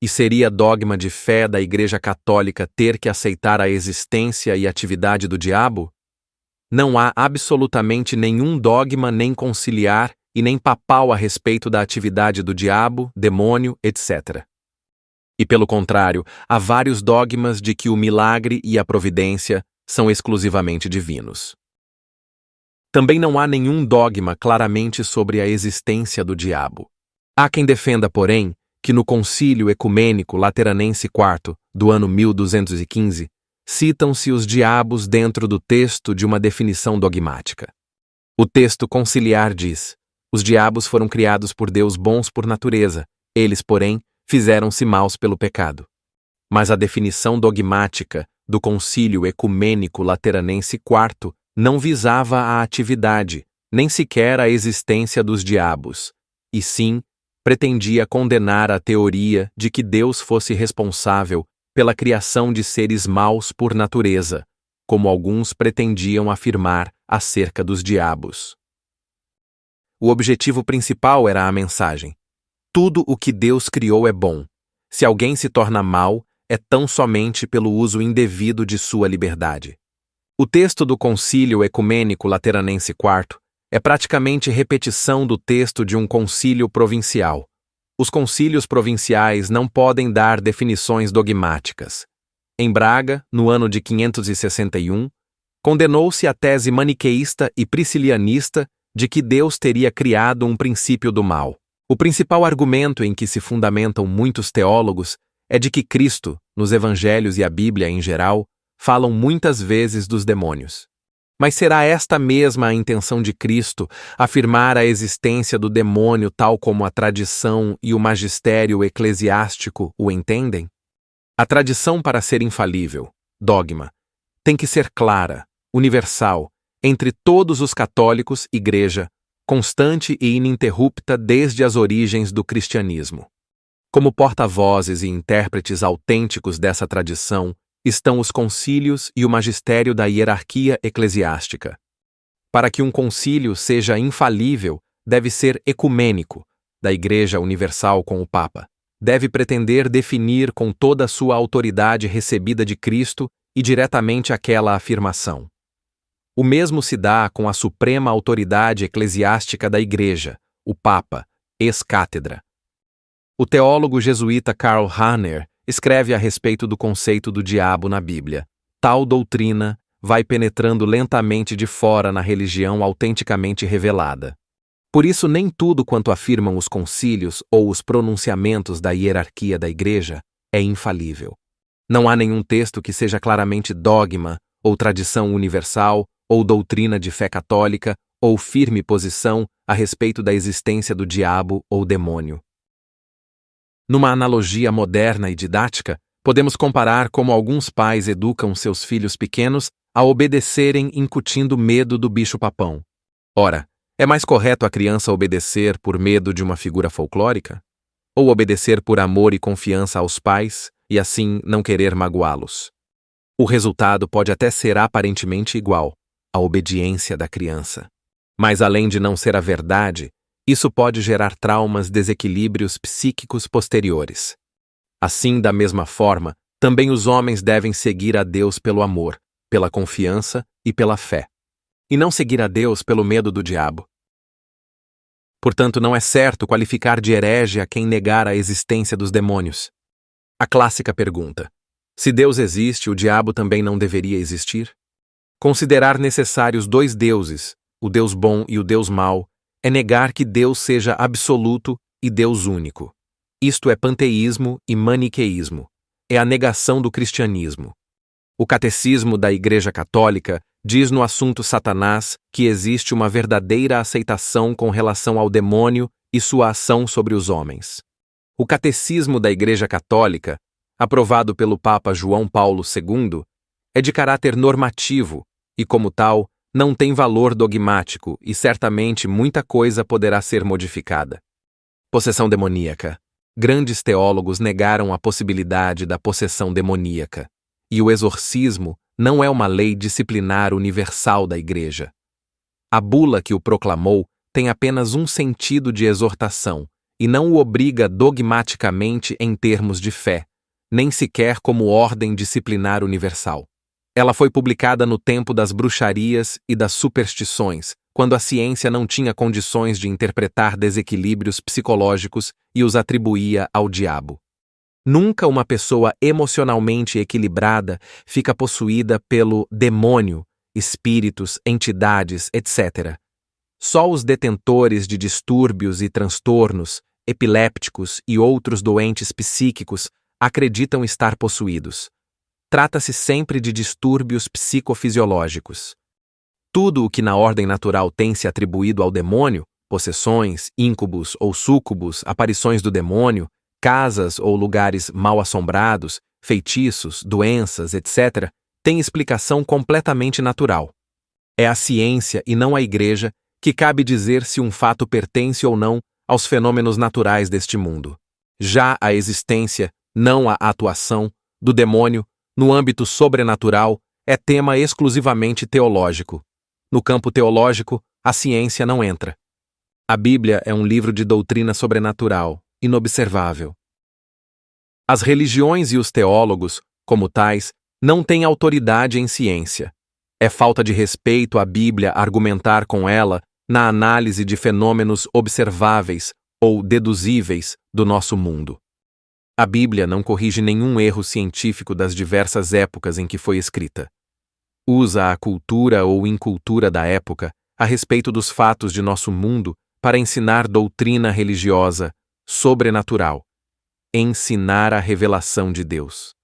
E seria dogma de fé da Igreja Católica ter que aceitar a existência e atividade do diabo? Não há absolutamente nenhum dogma nem conciliar e nem papal a respeito da atividade do diabo, demônio, etc. E pelo contrário, há vários dogmas de que o milagre e a providência são exclusivamente divinos. Também não há nenhum dogma claramente sobre a existência do diabo. Há quem defenda, porém, que no Concílio Ecumênico Lateranense IV, do ano 1215, citam-se os diabos dentro do texto de uma definição dogmática. O texto conciliar diz: os diabos foram criados por Deus bons por natureza, eles, porém, fizeram-se maus pelo pecado. Mas a definição dogmática do Concílio Ecumênico Lateranense IV não visava a atividade, nem sequer a existência dos diabos, e sim pretendia condenar a teoria de que Deus fosse responsável pela criação de seres maus por natureza, como alguns pretendiam afirmar acerca dos diabos. O objetivo principal era a mensagem: tudo o que Deus criou é bom. Se alguém se torna mau, é tão somente pelo uso indevido de sua liberdade. O texto do Concílio Ecumênico Lateranense IV é praticamente repetição do texto de um concílio provincial. Os concílios provinciais não podem dar definições dogmáticas. Em Braga, no ano de 561, condenou-se a tese maniqueísta e priscilianista de que Deus teria criado um princípio do mal. O principal argumento em que se fundamentam muitos teólogos é de que Cristo, nos Evangelhos e a Bíblia em geral, falam muitas vezes dos demônios. Mas será esta mesma a intenção de Cristo, afirmar a existência do demônio tal como a tradição e o magistério eclesiástico o entendem? A tradição, para ser infalível, dogma, tem que ser clara, universal, entre todos os católicos, igreja, constante e ininterrupta desde as origens do cristianismo. Como porta-vozes e intérpretes autênticos dessa tradição, estão os concílios e o magistério da hierarquia eclesiástica. Para que um concílio seja infalível, deve ser ecumênico, da Igreja Universal com o Papa. Deve pretender definir com toda a sua autoridade recebida de Cristo e diretamente aquela afirmação. O mesmo se dá com a suprema autoridade eclesiástica da Igreja, o Papa, ex-cátedra. O teólogo jesuíta Karl Rahner escreve a respeito do conceito do diabo na Bíblia. Tal doutrina vai penetrando lentamente de fora na religião autenticamente revelada. Por isso, nem tudo quanto afirmam os concílios ou os pronunciamentos da hierarquia da Igreja é infalível. Não há nenhum texto que seja claramente dogma, ou tradição universal, ou doutrina de fé católica, ou firme posição a respeito da existência do diabo ou demônio. Numa analogia moderna e didática, podemos comparar como alguns pais educam seus filhos pequenos a obedecerem incutindo medo do bicho-papão. Ora, é mais correto a criança obedecer por medo de uma figura folclórica? Ou obedecer por amor e confiança aos pais e assim não querer magoá-los? O resultado pode até ser aparentemente igual, a obediência da criança. Mas além de não ser a verdade, isso pode gerar traumas, desequilíbrios psíquicos posteriores. Assim, da mesma forma, também os homens devem seguir a Deus pelo amor, pela confiança e pela fé, e não seguir a Deus pelo medo do diabo. Portanto, não é certo qualificar de herege a quem negar a existência dos demônios. A clássica pergunta: se Deus existe, o diabo também não deveria existir? Considerar necessários dois deuses, o Deus bom e o Deus mau, é negar que Deus seja absoluto e Deus único. Isto é panteísmo e maniqueísmo. É a negação do cristianismo. O Catecismo da Igreja Católica diz no assunto Satanás que existe uma verdadeira aceitação com relação ao demônio e sua ação sobre os homens. O Catecismo da Igreja Católica, aprovado pelo Papa João Paulo II, é de caráter normativo e, como tal, não tem valor dogmático e certamente muita coisa poderá ser modificada. Possessão demoníaca. Grandes teólogos negaram a possibilidade da possessão demoníaca, e o exorcismo não é uma lei disciplinar universal da Igreja. A bula que o proclamou tem apenas um sentido de exortação, e não o obriga dogmaticamente em termos de fé, nem sequer como ordem disciplinar universal. Ela foi publicada no tempo das bruxarias e das superstições, quando a ciência não tinha condições de interpretar desequilíbrios psicológicos e os atribuía ao diabo. Nunca uma pessoa emocionalmente equilibrada fica possuída pelo demônio, espíritos, entidades, etc. Só os detentores de distúrbios e transtornos, epilépticos e outros doentes psíquicos acreditam estar possuídos. Trata-se sempre de distúrbios psicofisiológicos. Tudo o que na ordem natural tem se atribuído ao demônio, possessões, íncubos ou súcubos, aparições do demônio, casas ou lugares mal assombrados, feitiços, doenças, etc., tem explicação completamente natural. É a ciência e não a Igreja que cabe dizer se um fato pertence ou não aos fenômenos naturais deste mundo. Já a existência, não a atuação, do demônio, no âmbito sobrenatural, é tema exclusivamente teológico. No campo teológico, a ciência não entra. A Bíblia é um livro de doutrina sobrenatural, inobservável. As religiões e os teólogos, como tais, não têm autoridade em ciência. É falta de respeito à Bíblia argumentar com ela na análise de fenômenos observáveis ou deduzíveis do nosso mundo. A Bíblia não corrige nenhum erro científico das diversas épocas em que foi escrita. Usa a cultura ou incultura da época a respeito dos fatos de nosso mundo para ensinar doutrina religiosa, sobrenatural, ensinar a revelação de Deus.